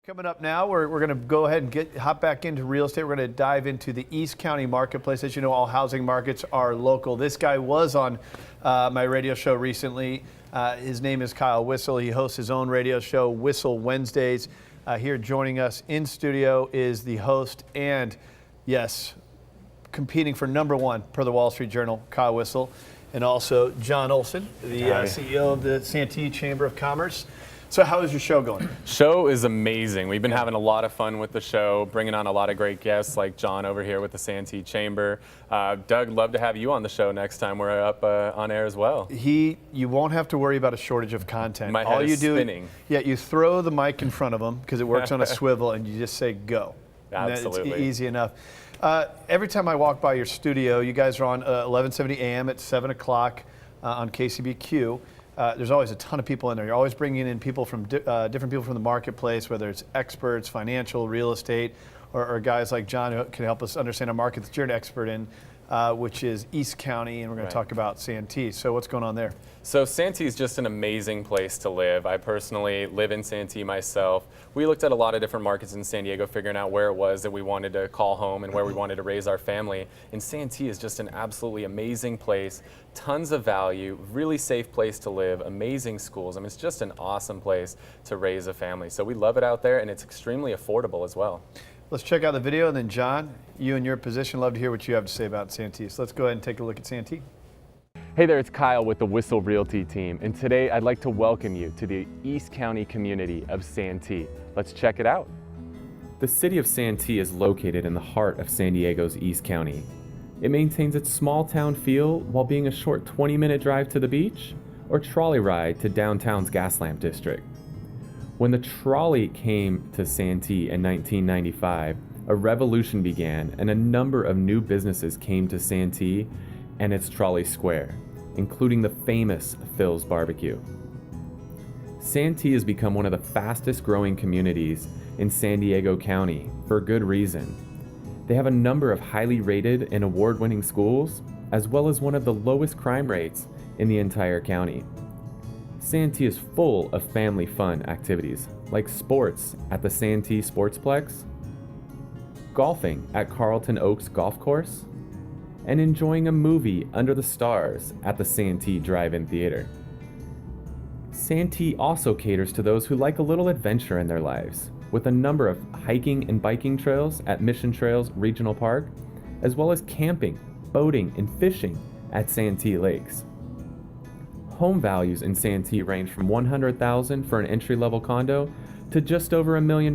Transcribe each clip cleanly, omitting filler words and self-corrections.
Coming up now, we're going to go ahead and hop back into real estate. We're going to dive into the East County marketplace. As you know, all housing markets are local. This guy was on my radio show recently. His name is Kyle Whissel. He hosts his own radio show, Whissel Wednesdays. Here joining us in studio is the host and, yes, competing for #1 per the Wall Street Journal, Kyle Whissel, and also John Olsen, the CEO of the Santee Chamber of Commerce. So how is your show going? Show is amazing. We've been having a lot of fun with the show, bringing on a lot of great guests like John over here with the Santee Chamber. Doug, love to have you on the show next time we're up on air as well. You won't have to worry about a shortage of content. My head is spinning. You throw the mic in front of him because it works on a swivel, and you just say go. Absolutely. It's easy enough. Every time I walk by your studio, you guys are on 1170 AM at 7 o'clock on KCBQ. There's always a ton of people in there. You're always bringing in people from different people from the marketplace, whether it's experts, financial, real estate, or guys like John who can help us understand a market that you're an expert in, which is East County, and we're going to talk about Santee. So what's going on there? So Santee is just an amazing place to live. I personally live in Santee myself. We looked at a lot of different markets in San Diego, figuring out where it was that we wanted to call home and where we wanted to raise our family. And Santee is just an absolutely amazing place, tons of value, really safe place to live, amazing schools. I mean, it's just an awesome place to raise a family. So we love it out there, and it's extremely affordable as well. Let's check out the video, and then John, you in your position, love to hear what you have to say about Santee. So let's go ahead and take a look at Santee. Hey there, it's Kyle with the Whissel Realty team, and today I'd like to welcome you to the East County community of Santee. Let's check it out. The city of Santee is located in the heart of San Diego's East County. It maintains its small town feel while being a short 20-minute drive to the beach or trolley ride to downtown's Gaslamp District. When the trolley came to Santee in 1995, a revolution began and a number of new businesses came to Santee and its trolley square, including the famous Phil's Barbecue. Santee has become one of the fastest growing communities in San Diego County for good reason. They have a number of highly rated and award-winning schools, as well as one of the lowest crime rates in the entire county. Santee is full of family fun activities, like sports at the Santee Sportsplex, golfing at Carlton Oaks Golf Course, and enjoying a movie under the stars at the Santee Drive-In Theater. Santee also caters to those who like a little adventure in their lives, with a number of hiking and biking trails at Mission Trails Regional Park, as well as camping, boating, and fishing at Santee Lakes. Home values in Santee range from $100,000 for an entry-level condo to just over $1 million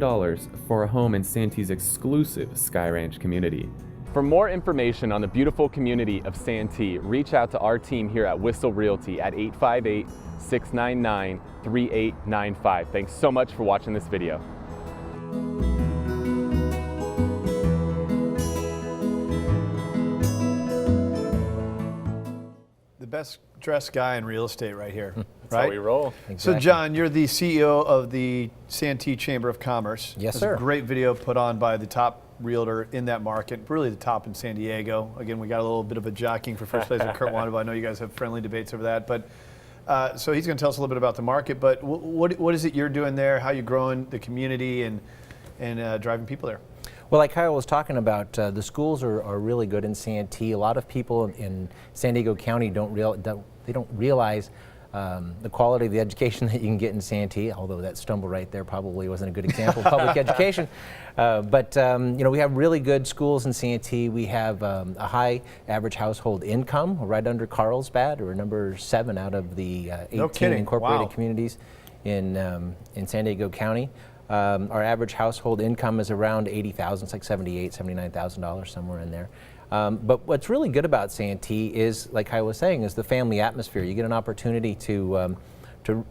for a home in Santee's exclusive Sky Ranch community. For more information on the beautiful community of Santee, reach out to our team here at Whissel Realty at 858-699-3895. Thanks so much for watching this video. The best dressed guy in real estate right here. That's how we roll. Exactly. So John, you're the CEO of the Santee Chamber of Commerce. Yes, There's sir. A great video put on by the top realtor in that market, really the top in San Diego. Again, we got a little bit of a jockeying for first place with Kurt Wanda, but I know you guys have friendly debates over that. But so he's going to tell us a little bit about the market. But what is it you're doing there? How you growing the community and driving people there? Well, like Kyle was talking about, the schools are really good in Santee. A lot of people in San Diego County don't realize the quality of the education that you can get in Santee, although that stumble right there probably wasn't a good example of public education. But we have really good schools in Santee. We have a high average household income, right under Carlsbad, or number 7 out of the 18 incorporated communities in San Diego County. Our average household income is around $80,000. It's like $78,000, $79,000, somewhere in there. But what's really good about Santee is, like Kyle was saying, is the family atmosphere. You get an opportunity to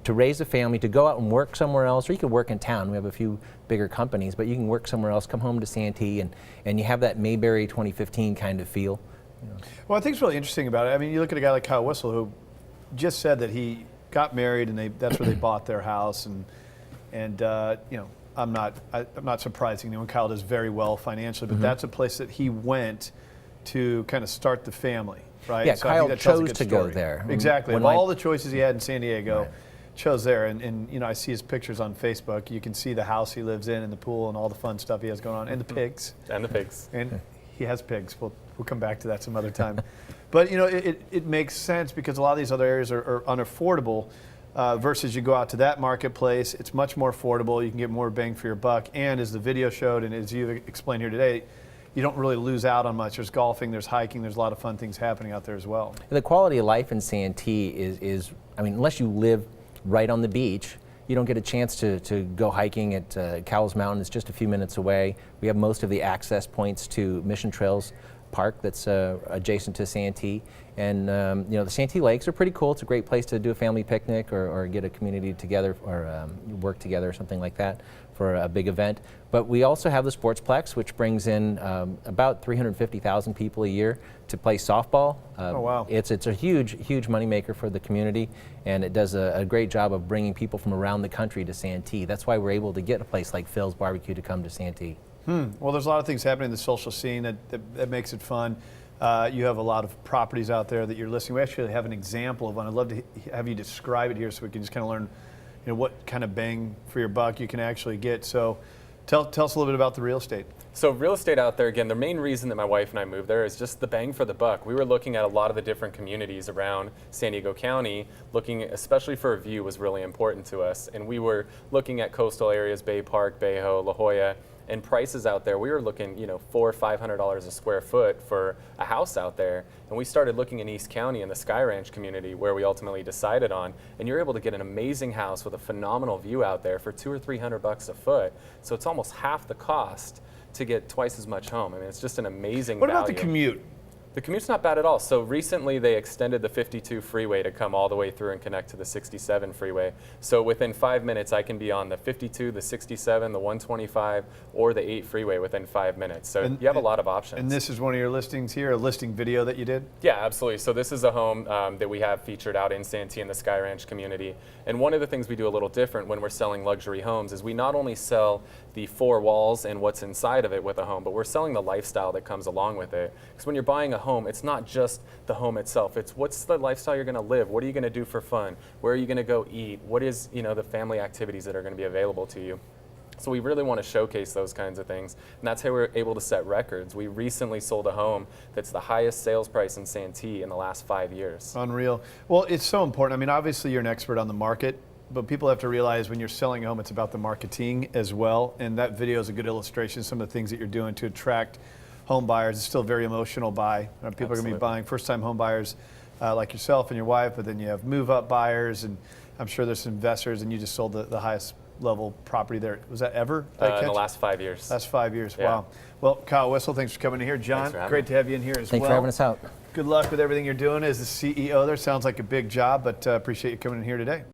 raise a family, to go out and work somewhere else, or you could work in town. We have a few bigger companies, but you can work somewhere else, come home to Santee, and you have that Mayberry 2015 kind of feel. Well, I think it's really interesting about it. I mean, you look at a guy like Kyle Whissel, who just said that he got married and that's where they bought their house, and I'm not surprising when Kyle does very well financially, but that's a place that he went to kind of start the family, right? Yeah, so Kyle chose to go there. Exactly. Of all the choices he had in San Diego, chose there, and I see his pictures on Facebook. You can see the house he lives in and the pool and all the fun stuff he has going on, and the pigs. And the pigs. And he has pigs. We'll come back to that some other time. But it makes sense because a lot of these other areas are unaffordable versus you go out to that marketplace. It's much more affordable. You can get more bang for your buck. And as the video showed, and as you explained here today, you don't really lose out on much. There's golfing, there's hiking, there's a lot of fun things happening out there as well. The quality of life in Santee is I mean, unless you live right on the beach, you don't get a chance to go hiking at Cowles Mountain. It's just a few minutes away. We have most of the access points to Mission Trails Park that's adjacent to Santee. And the Santee Lakes are pretty cool. It's a great place to do a family picnic or get a community together or work together or something like that for a big event. But we also have the Sportsplex, which brings in about 350,000 people a year to play softball. Oh, wow. It's a huge moneymaker for the community, and it does a great job of bringing people from around the country to Santee. That's why we're able to get a place like Phil's Barbecue to come to Santee. Well, there's a lot of things happening in the social scene that makes it fun. You have a lot of properties out there that you're listing. We actually have an example of one. I'd love to have you describe it here so we can just kind of learn what kind of bang for your buck you can actually get. So tell us a little bit about the real estate. So real estate out there, again, the main reason that my wife and I moved there is just the bang for the buck. We were looking at a lot of the different communities around San Diego County, looking especially for a view was really important to us. And we were looking at coastal areas, Bay Park, Bayho, La Jolla, and prices out there. We were looking, $400 or $500 a square foot for a house out there. And we started looking in East County in the Sky Ranch community where we ultimately decided on. And you're able to get an amazing house with a phenomenal view out there for $200 or $300 a foot. So it's almost half the cost to get twice as much home. I mean, it's just an amazing value. What about the commute? The commute's not bad at all. So recently they extended the 52 freeway to come all the way through and connect to the 67 freeway. So within 5 minutes, I can be on the 52, the 67, the 125, or the 8 freeway within 5 minutes. So you have a lot of options. And this is one of your listings here, a listing video that you did? Yeah, absolutely. So this is a home that we have featured out in Santee in the Sky Ranch community. And one of the things we do a little different when we're selling luxury homes is we not only sell the 4 walls and what's inside of it with a home, but we're selling the lifestyle that comes along with it. Because when you're buying a home, it's not just the home itself. It's what's the lifestyle you're going to live? What are you going to do for fun? Where are you going to go eat? What is, the family activities that are going to be available to you? So we really want to showcase those kinds of things. And that's how we're able to set records. We recently sold a home that's the highest sales price in Santee in the last 5 years. Unreal. Well, it's so important. I mean, obviously you're an expert on the market, but people have to realize when you're selling a home, it's about the marketing as well. And that video is a good illustration of some of the things that you're doing to attract home buyers. It's still a very emotional buy. People are going to be buying first-time home buyers like yourself and your wife, but then you have move-up buyers, and I'm sure there's some investors, and you just sold the highest level property there. Was that ever? In the last 5 years. Last 5 years, Yeah. Wow. Well, Kyle Whissel, thanks for coming in here. John, great to have you in here as well. Thanks for having us out. Good luck with everything you're doing as the CEO there. Sounds like a big job, but appreciate you coming in here today.